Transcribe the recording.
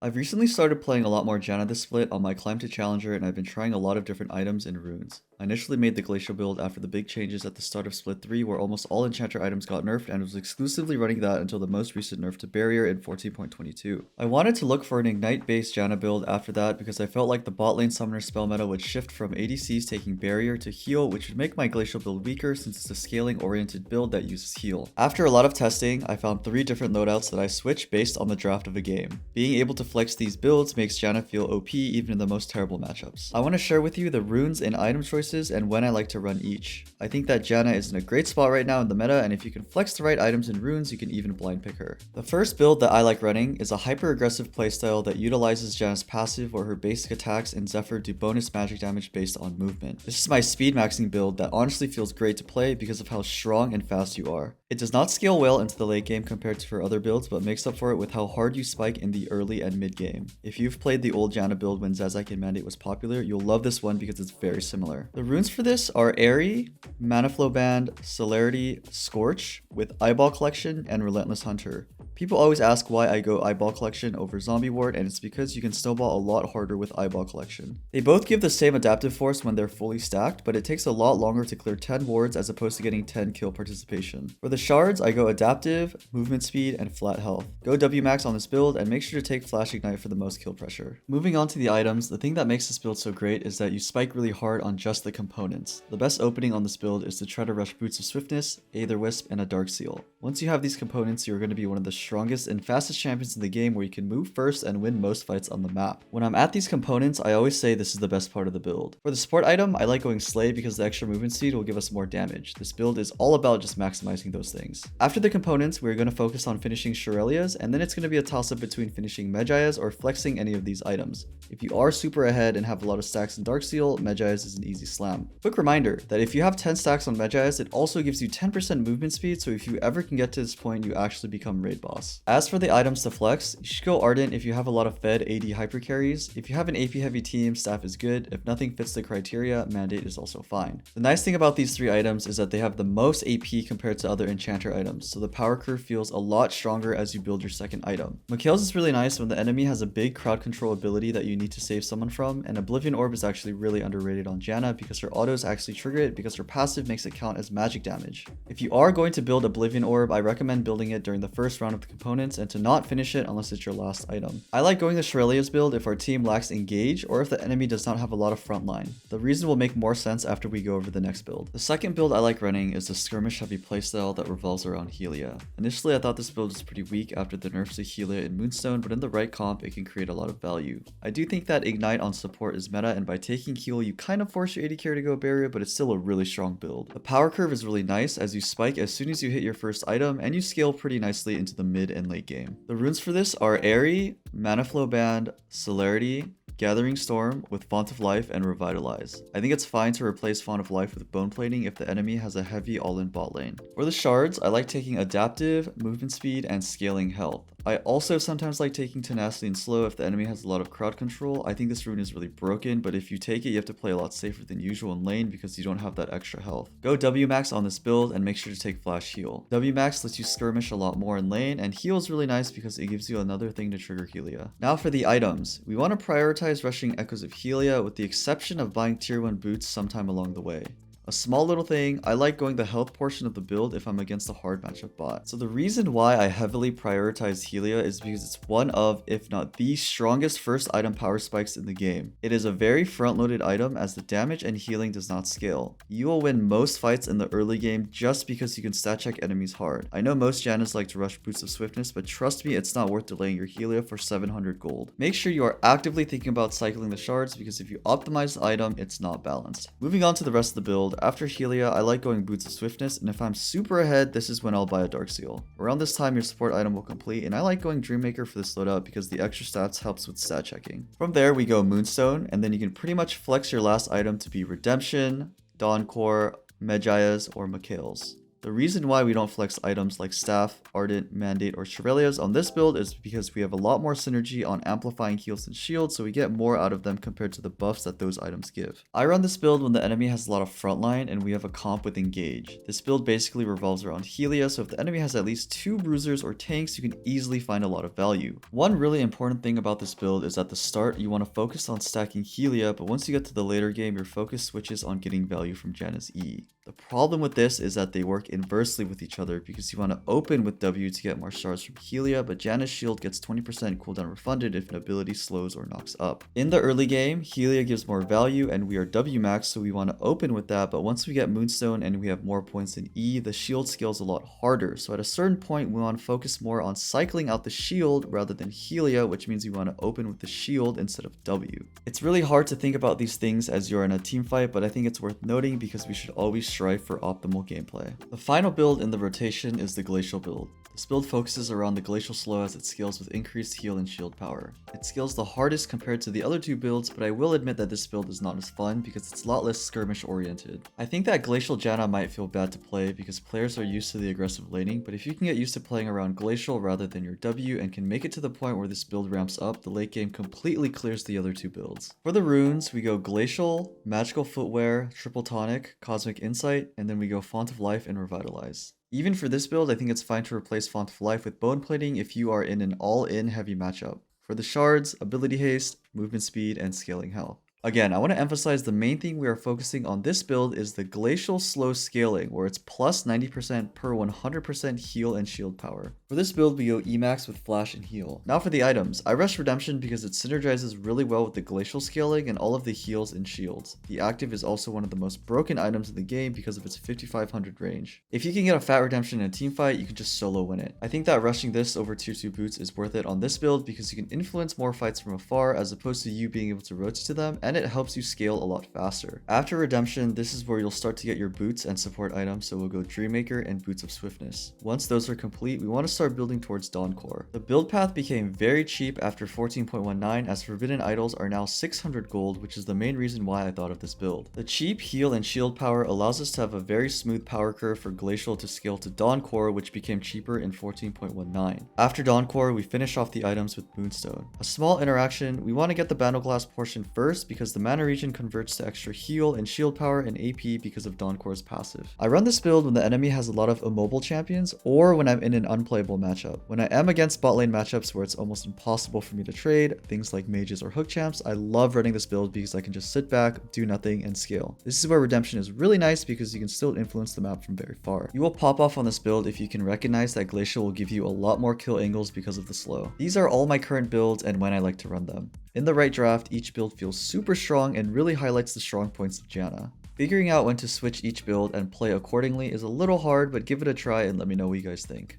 I've recently started playing a lot more Janna this split on my climb to Challenger, and I've been trying a lot of different items and runes. I initially made the Glacial Build after the big changes at the start of Split 3 where almost all enchanter items got nerfed, and was exclusively running that until the most recent nerf to Barrier in 14.22. I wanted to look for an Ignite based Janna build after that because I felt like the bot lane summoner spell meta would shift from ADCs taking Barrier to heal, which would make my Glacial Build weaker since it's a scaling oriented build that uses heal. After a lot of testing, I found 3 different loadouts that I switched based on the draft of a game. Being able to flex these builds makes Janna feel OP even in the most terrible matchups. I want to share with you the runes and item choices and when I like to run each. I think that Janna is in a great spot right now in the meta, and if you can flex the right items and runes, you can even blind pick her. The first build that I like running is a hyper aggressive playstyle that utilizes Janna's passive where her basic attacks and Zephyr do bonus magic damage based on movement. This is my speed maxing build that honestly feels great to play because of how strong and fast you are. It does not scale well into the late game compared to her other builds, but makes up for it with how hard you spike in the early and mid game. If you've played the old Janna build when Zazak and Mandate was popular, you'll love this one because it's very similar. The runes for this are Airy, Mana Flow Band, Celerity, Scorch, with Eyeball Collection, and Relentless Hunter. People always ask why I go Eyeball Collection over Zombie Ward, and it's because you can snowball a lot harder with Eyeball Collection. They both give the same adaptive force when they're fully stacked, but it takes a lot longer to clear 10 wards as opposed to getting 10 kill participation. For the shards, I go Adaptive, Movement Speed, and Flat Health. Go W max on this build, and make sure to take Flash Ignite for the most kill pressure. Moving on to the items, the thing that makes this build so great is that you spike really hard on just the components. The best opening on this build is to try to rush Boots of Swiftness, Aether Wisp, and a Dark Seal. Once you have these components, you're going to be one of the strongest and fastest champions in the game where you can move first and win most fights on the map. When I'm at these components, I always say this is the best part of the build. For the support item, I like going Slay because the extra movement speed will give us more damage. This build is all about just maximizing those things. After the components, we're going to focus on finishing Shurelyas, and then it's going to be a toss-up between finishing Medjayas or flexing any of these items. If you are super ahead and have a lot of stacks in Dark Seal, Medjayas is an easy slam. Quick reminder that if you have 10 stacks on Medjayas, it also gives you 10% movement speed, so if you ever can get to this point, you actually become raid boss. As for the items to flex, you should go Ardent if you have a lot of fed AD hyper carries. If you have an AP heavy team, Staff is good. If nothing fits the criteria, Mandate is also fine. The nice thing about these 3 items is that they have the most AP compared to other enchanter items, so the power curve feels a lot stronger as you build your second item. Mikhail's is really nice when the enemy has a big crowd control ability that you need to save someone from, and Oblivion Orb is actually really underrated on Janna because her autos actually trigger it because her passive makes it count as magic damage. If you are going to build Oblivion Orb, I recommend building it during the first round of the components and to not finish it unless it's your last item. I like going the Shurelya's build if our team lacks engage or if the enemy does not have a lot of frontline. The reason will make more sense after we go over the next build. The second build I like running is the skirmish heavy playstyle that revolves around Helia. Initially I thought this build was pretty weak after the nerfs to Helia in Moonstone, but in the right comp it can create a lot of value. I do think that Ignite on support is meta, and by taking heal you kind of force your AD carry to go Barrier, but it's still a really strong build. The power curve is really nice as you spike as soon as you hit your first item, and you scale pretty nicely into the mid and late game. The runes for this are Airy, Mana Flow Band, Celerity, Gathering Storm with Font of Life, and Revitalize. I think it's fine to replace Font of Life with Bone Plating if the enemy has a heavy all-in bot lane. For the shards, I like taking Adaptive, Movement Speed, and Scaling Health. I also sometimes like taking Tenacity and Slow if the enemy has a lot of crowd control. I think this rune is really broken, but if you take it, you have to play a lot safer than usual in lane because you don't have that extra health. Go W max on this build and make sure to take Flash Heal. W max lets you skirmish a lot more in lane, and heal is really nice because it gives you another thing to trigger Helia. Now for the items. We want to prioritize rushing Echoes of Helia with the exception of buying tier 1 boots sometime along the way. A small little thing, I like going the health portion of the build if I'm against a hard matchup bot. So the reason why I heavily prioritize Helia is because it's one of, if not the strongest first item power spikes in the game. It is a very front-loaded item as the damage and healing does not scale. You will win most fights in the early game just because you can stat check enemies hard. I know most Jannas like to rush Boots of Swiftness, but trust me, it's not worth delaying your Helia for 700 gold. Make sure you are actively thinking about cycling the shards because if you optimize the item, it's not balanced. Moving on to the rest of the build, after Helia, I like going Boots of Swiftness, and if I'm super ahead, this is when I'll buy a Dark Seal. Around this time, your support item will complete, and I like going Dreammaker for this loadout because the extra stats helps with stat checking. From there, we go Moonstone, and then you can pretty much flex your last item to be Redemption, Dawn Core, Medjayas, or Mikhail's. The reason why we don't flex items like Staff, Ardent, Mandate, or Shurelya's on this build is because we have a lot more synergy on amplifying heals and shields, so we get more out of them compared to the buffs that those items give. I run this build when the enemy has a lot of frontline and we have a comp with Engage. This build basically revolves around Helia, so if the enemy has at least 2 bruisers or tanks, you can easily find a lot of value. One really important thing about this build is at the start, you want to focus on stacking Helia, but once you get to the later game, your focus switches on getting value from Janna's E. The problem with this is that they work inversely with each other because you want to open with W to get more shards from Helia, but Janna's shield gets 20% cooldown refunded if an ability slows or knocks up. In the early game, Helia gives more value and we are W max, so we want to open with that, but once we get Moonstone and we have more points in E, the shield scales a lot harder. So at a certain point, we want to focus more on cycling out the shield rather than Helia, which means we want to open with the shield instead of W. It's really hard to think about these things as you're in a team fight, but I think it's worth noting because we should always strive for optimal gameplay. The final build in the rotation is the Glacial Build. This build focuses around the Glacial Slow as it scales with increased heal and shield power. It scales the hardest compared to the other two builds, but I will admit that this build is not as fun because it's a lot less skirmish oriented. I think that Glacial Janna might feel bad to play because players are used to the aggressive laning, but if you can get used to playing around Glacial rather than your W and can make it to the point where this build ramps up, the late game completely clears the other two builds. For the runes, we go Glacial, Magical Footwear, Triple Tonic, Cosmic Insight, and then we go Font of Life and Revitalize. Even for this build, I think it's fine to replace Font of Life with Bone Plating if you are in an all-in heavy matchup. For the shards, ability haste, movement speed, and scaling health. Again, I want to emphasize the main thing we are focusing on this build is the Glacial Slow scaling, where it's plus 90% per 100% heal and shield power. For this build, we go Emax with Flash and Heal. Now for the items, I rush Redemption because it synergizes really well with the Glacial scaling and all of the heals and shields. The active is also one of the most broken items in the game because of its 5500 range. If you can get a fat Redemption in a team fight, you can just solo win it. I think that rushing this over tier 2 boots is worth it on this build because you can influence more fights from afar as opposed to you being able to rotate to them, and it helps you scale a lot faster. After Redemption, this is where you'll start to get your boots and support items, so we'll go Dreammaker and Boots of Swiftness. Once those are complete, we want to start building towards Dawn Core. The build path became very cheap after 14.19 as Forbidden Idols are now 600 gold, which is the main reason why I thought of this build. The cheap heal and shield power allows us to have a very smooth power curve for Glacial to scale to Dawn Core, which became cheaper in 14.19. After Dawn Core, we finish off the items with Moonstone. A small interaction, we want to get the Battle Glass portion first because the mana region converts to extra heal and shield power and AP because of Dawn Core's passive. I run this build when the enemy has a lot of immobile champions or when I'm in an unplayable matchup. When I am against bot lane matchups where it's almost impossible for me to trade, things like mages or hook champs, I love running this build because I can just sit back, do nothing, and scale. This is where Redemption is really nice because you can still influence the map from very far. You will pop off on this build if you can recognize that Glacial will give you a lot more kill angles because of the slow. These are all my current builds and when I like to run them. In the right draft, each build feels super strong and really highlights the strong points of Janna. Figuring out when to switch each build and play accordingly is a little hard, but give it a try and let me know what you guys think.